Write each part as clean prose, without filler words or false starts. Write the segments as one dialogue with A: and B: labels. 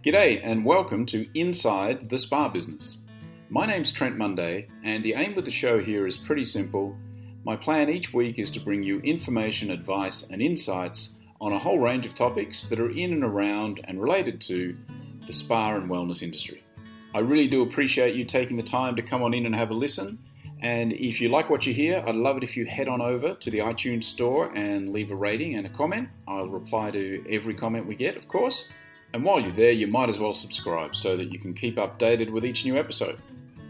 A: G'day and welcome to Inside the Spa Business. My name's Trent Munday and the aim of the show here is pretty simple. My plan each week is to bring you information, advice and insights on a whole range of topics that are in and around and related to the spa and wellness industry. I really do appreciate you taking the time to come on in and have a listen. And if you like what you hear, I'd love it if you head on over to the iTunes store and leave a rating and a comment. I'll reply to every comment we get, of course. And while you're there, you might as well subscribe so that you can keep updated with each new episode.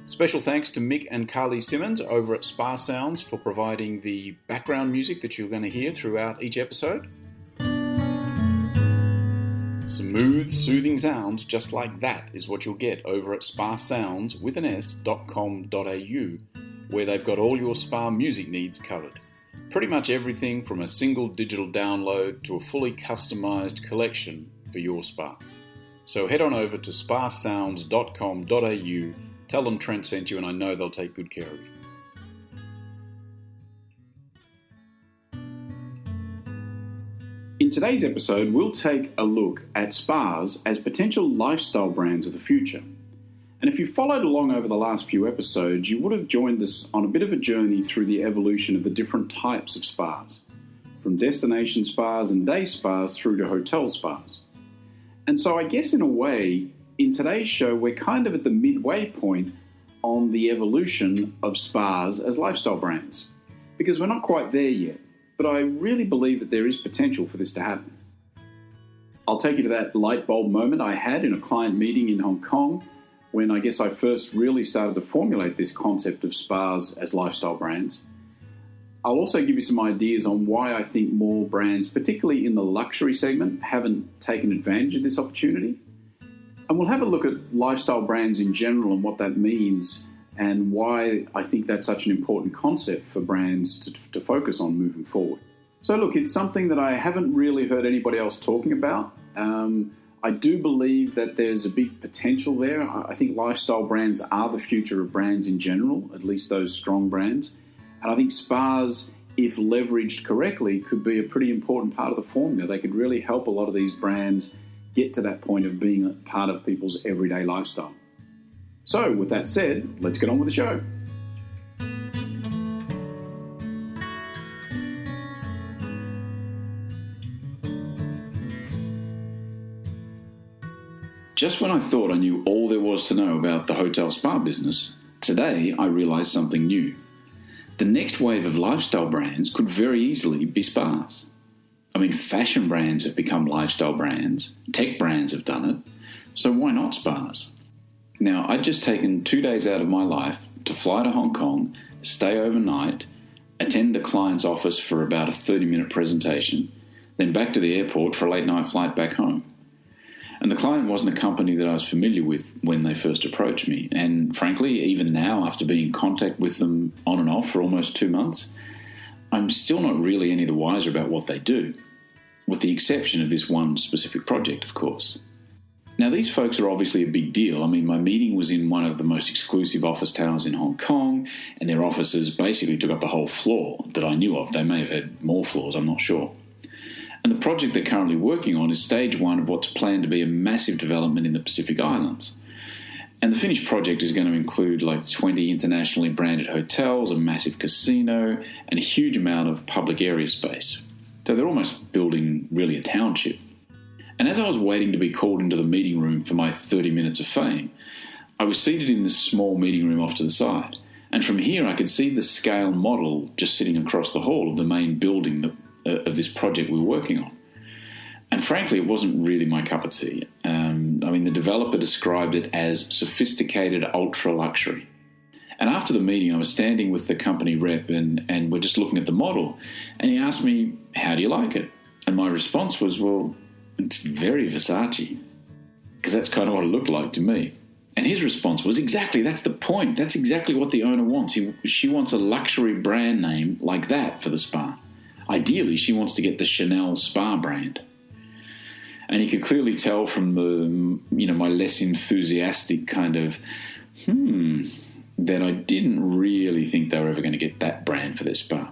A: Special thanks to Mick and Carly Simmons over at Spa Sounds for providing the background music that you're going to hear throughout each episode. Smooth, soothing sounds just like that is what you'll get over at spasounds.com.au, where they've got all your spa music needs covered. Pretty much everything from a single digital download to a fully customized collection for your spa. So head on over to spasounds.com.au, tell them Trent sent you, and I know they'll take good care of you. In today's episode, we'll take a look at spas as potential lifestyle brands of the future. And if you followed along over the last few episodes, you would have joined us on a bit of a journey through the evolution of the different types of spas, from destination spas and day spas through to hotel spas. And so I guess in a way, in today's show, we're kind of at the midway point on the evolution of spas as lifestyle brands, because we're not quite there yet, but I really believe that there is potential for this to happen. I'll take you to that light bulb moment I had in a client meeting in Hong Kong when I guess I first really started to formulate this concept of spas as lifestyle brands. I'll also give you some ideas on why I think more brands, particularly in the luxury segment, haven't taken advantage of this opportunity. And we'll have a look at lifestyle brands in general and what that means and why I think that's such an important concept for brands to focus on moving forward. So look, it's something that I haven't really heard anybody else talking about. I do believe that there's a big potential there. I think lifestyle brands are the future of brands in general, at least those strong brands. And I think spas, if leveraged correctly, could be a pretty important part of the formula. They could really help a lot of these brands get to that point of being a part of people's everyday lifestyle. So, with that said, let's get on with the show. Just when I thought I knew all there was to know about the hotel spa business, today I realised something new. The next wave of lifestyle brands could very easily be spas. I mean, fashion brands have become lifestyle brands, tech brands have done it, so why not spas? Now, I'd just taken 2 days out of my life to fly to Hong Kong, stay overnight, attend a client's office for about a 30-minute presentation, then back to the airport for a late-night flight back home. And the client wasn't a company that I was familiar with when they first approached me. And frankly, even now, after being in contact with them on and off for almost 2 months, I'm still not really any the wiser about what they do, with the exception of this one specific project, of course. Now, these folks are obviously a big deal. I mean, my meeting was in one of the most exclusive office towers in Hong Kong, and their offices basically took up the whole floor that I knew of. They may have had more floors, I'm not sure. And the project they're currently working on is stage one of what's planned to be a massive development in the Pacific Islands. And the finished project is going to include like 20 internationally branded hotels, a massive casino, and a huge amount of public area space. So they're almost building really a township. And as I was waiting to be called into the meeting room for my 30 minutes of fame, I was seated in this small meeting room off to the side. And from here I could see the scale model just sitting across the hall of the main building of this project we were working on. And frankly, it wasn't really my cup of tea. The developer described it as sophisticated ultra-luxury. And after the meeting, I was standing with the company rep and we're just looking at the model. And he asked me, how do you like it? And my response was, well, it's very Versace. Because that's kind of what it looked like to me. And his response was, exactly, that's the point. That's exactly what the owner wants. She wants a luxury brand name like that for the spa. Ideally, she wants to get the Chanel spa brand. And he could clearly tell from my less enthusiastic kind of, that I didn't really think they were ever going to get that brand for their spa.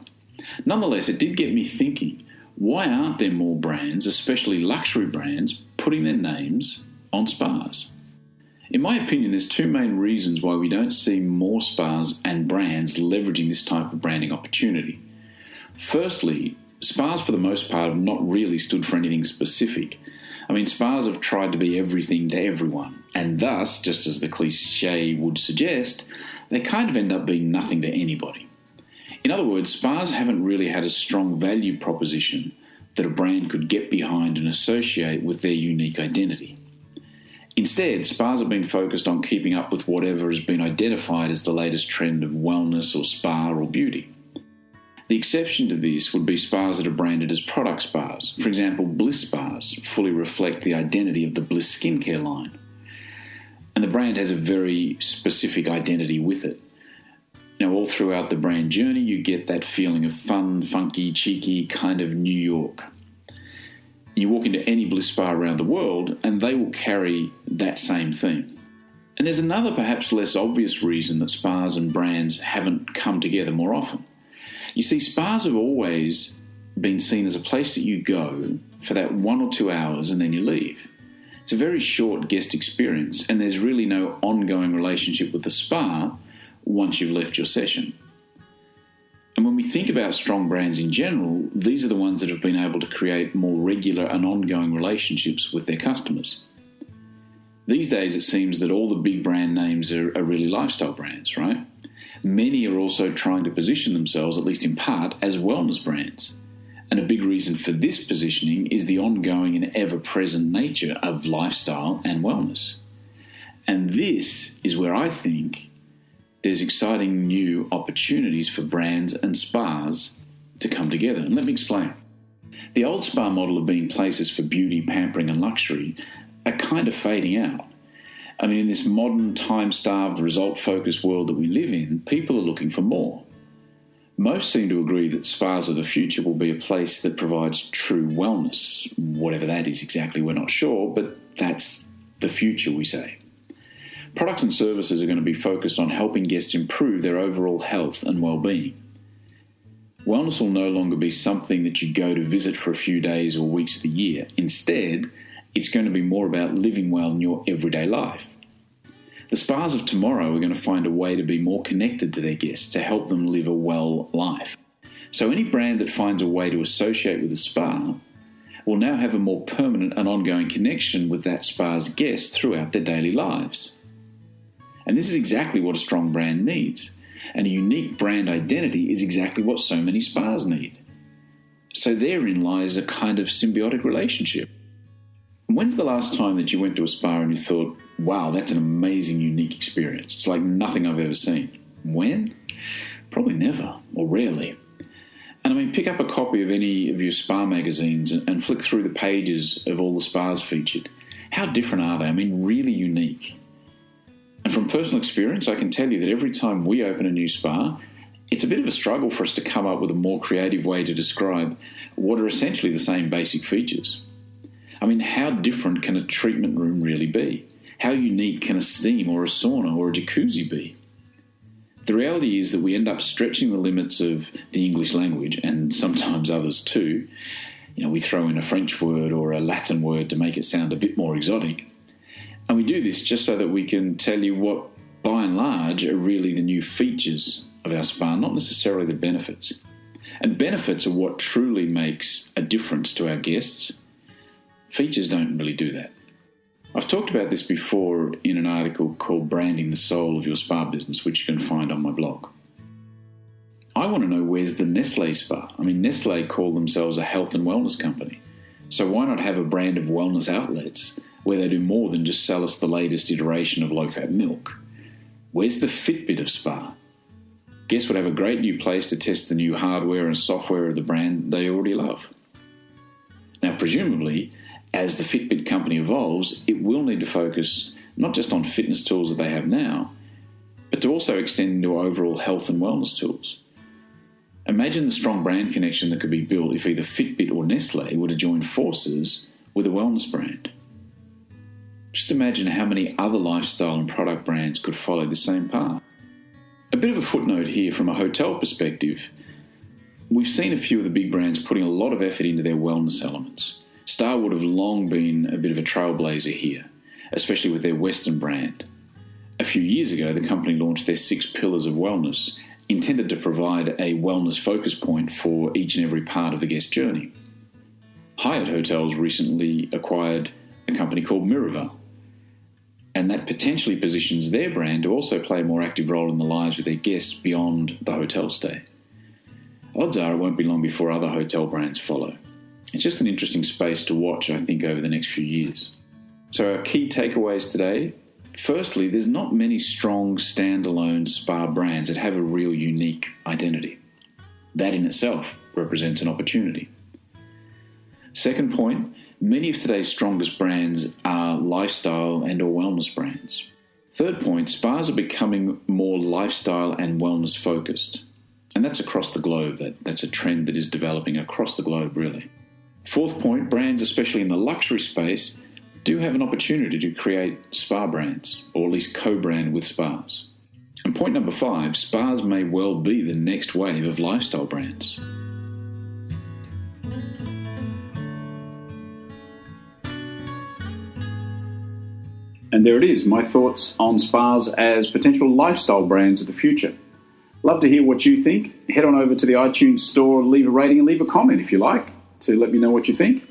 A: Nonetheless, it did get me thinking, why aren't there more brands, especially luxury brands, putting their names on spas. In my opinion, there's two main reasons why we don't see more spas and brands leveraging this type of branding opportunity. Firstly, spas for the most part have not really stood for anything specific. I mean, spas have tried to be everything to everyone, and thus, just as the cliche would suggest, they kind of end up being nothing to anybody. In other words, spas haven't really had a strong value proposition that a brand could get behind and associate with their unique identity. Instead, spas have been focused on keeping up with whatever has been identified as the latest trend of wellness or spa or beauty. The exception to this would be spas that are branded as product spas. For example, Bliss spas fully reflect the identity of the Bliss skincare line. And the brand has a very specific identity with it. Now, all throughout the brand journey, you get that feeling of fun, funky, cheeky, kind of New York. You walk into any Bliss spa around the world, and they will carry that same theme. And there's another, perhaps less obvious reason that spas and brands haven't come together more often. You see, spas have always been seen as a place that you go for that 1 or 2 hours and then you leave. It's a very short guest experience, and there's really no ongoing relationship with the spa once you've left your session. And when we think about strong brands in general, these are the ones that have been able to create more regular and ongoing relationships with their customers. These days, it seems that all the big brand names are really lifestyle brands, right? Many are also trying to position themselves, at least in part, as wellness brands. And a big reason for this positioning is the ongoing and ever-present nature of lifestyle and wellness. And this is where I think there's exciting new opportunities for brands and spas to come together. And let me explain. The old spa model of being places for beauty, pampering and luxury are kind of fading out. I mean, in this modern, time-starved, result-focused world that we live in, people are looking for more. Most seem to agree that spas of the future will be a place that provides true wellness. Whatever that is exactly, we're not sure, but that's the future, we say. Products and services are going to be focused on helping guests improve their overall health and well-being. Wellness will no longer be something that you go to visit for a few days or weeks of the year. Instead, it's going to be more about living well in your everyday life. The spas of tomorrow are going to find a way to be more connected to their guests to help them live a well life. So any brand that finds a way to associate with a spa will now have a more permanent and ongoing connection with that spa's guests throughout their daily lives. And this is exactly what a strong brand needs. And a unique brand identity is exactly what so many spas need. So therein lies a kind of symbiotic relationship. When's the last time that you went to a spa and you thought, wow, that's an amazing, unique experience? It's like nothing I've ever seen. When? Probably never, or rarely. And I mean, pick up a copy of any of your spa magazines and flick through the pages of all the spas featured. How different are they? I mean, really unique. And from personal experience, I can tell you that every time we open a new spa, it's a bit of a struggle for us to come up with a more creative way to describe what are essentially the same basic features. I mean, how different can a treatment room really be? How unique can a steam or a sauna or a jacuzzi be? The reality is that we end up stretching the limits of the English language, and sometimes others too. You know, we throw in a French word or a Latin word to make it sound a bit more exotic. And we do this just so that we can tell you what, by and large, are really the new features of our spa, not necessarily the benefits. And benefits are what truly makes a difference to our guests. Features don't really do that. I've talked about this before in an article called Branding the Soul of Your Spa Business, which you can find on my blog. I want to know, where's the Nestlé spa? I mean, Nestlé call themselves a health and wellness company. So why not have a brand of wellness outlets where they do more than just sell us the latest iteration of low-fat milk? Where's the Fitbit of spa? Guests would have a great new place to test the new hardware and software of the brand they already love. Now, presumably, as the Fitbit company evolves, it will need to focus not just on fitness tools that they have now, but to also extend into overall health and wellness tools. Imagine the strong brand connection that could be built if either Fitbit or Nestlé were to join forces with a wellness brand. Just imagine how many other lifestyle and product brands could follow the same path. A bit of a footnote here from a hotel perspective. We've seen a few of the big brands putting a lot of effort into their wellness elements. Starwood have long been a bit of a trailblazer here. especially with their Western brand. A few years ago, the company launched their 6 pillars of wellness, intended to provide a wellness focus point for each and every part of the guest journey. Hyatt Hotels recently acquired a company called Miraval, and that potentially positions their brand to also play a more active role in the lives of their guests beyond the hotel stay. Odds are it won't be long before other hotel brands follow. It's just an interesting space to watch, I think, over the next few years. So our key takeaways today: firstly, there's not many strong standalone spa brands that have a real unique identity. That in itself represents an opportunity. Second point, many of today's strongest brands are lifestyle and or wellness brands. Third point, spas are becoming more lifestyle and wellness focused. And that's across the globe. That's a trend that is developing across the globe, really. Fourth point, brands, especially in the luxury space, do have an opportunity to create spa brands, or at least co-brand with spas. And point number 5, spas may well be the next wave of lifestyle brands. And there it is, my thoughts on spas as potential lifestyle brands of the future. Love to hear what you think. Head on over to the iTunes store, leave a rating and leave a comment if you like to let me know what you think.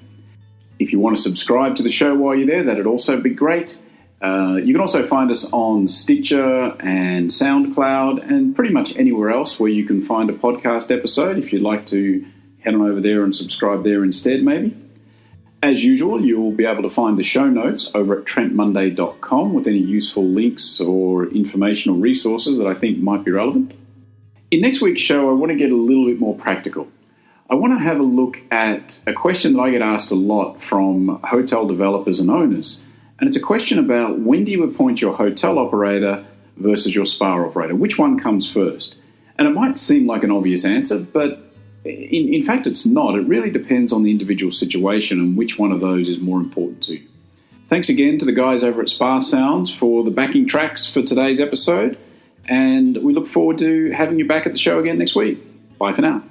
A: If you want to subscribe to the show while you're there, that'd also be great. You can also find us on Stitcher and SoundCloud and pretty much anywhere else where you can find a podcast episode if you'd like to head on over there and subscribe there instead maybe. As usual, you'll be able to find the show notes over at trentmonday.com with any useful links or informational resources that I think might be relevant. In next week's show, I want to get a little bit more practical. I want to have a look at a question that I get asked a lot from hotel developers and owners. And it's a question about when do you appoint your hotel operator versus your spa operator? Which one comes first? And it might seem like an obvious answer, but in fact it's not. It really depends on the individual situation and which one of those is more important to you. Thanks again to the guys over at Spa Sounds for the backing tracks for today's episode. And we look forward to having you back at the show again next week. Bye for now.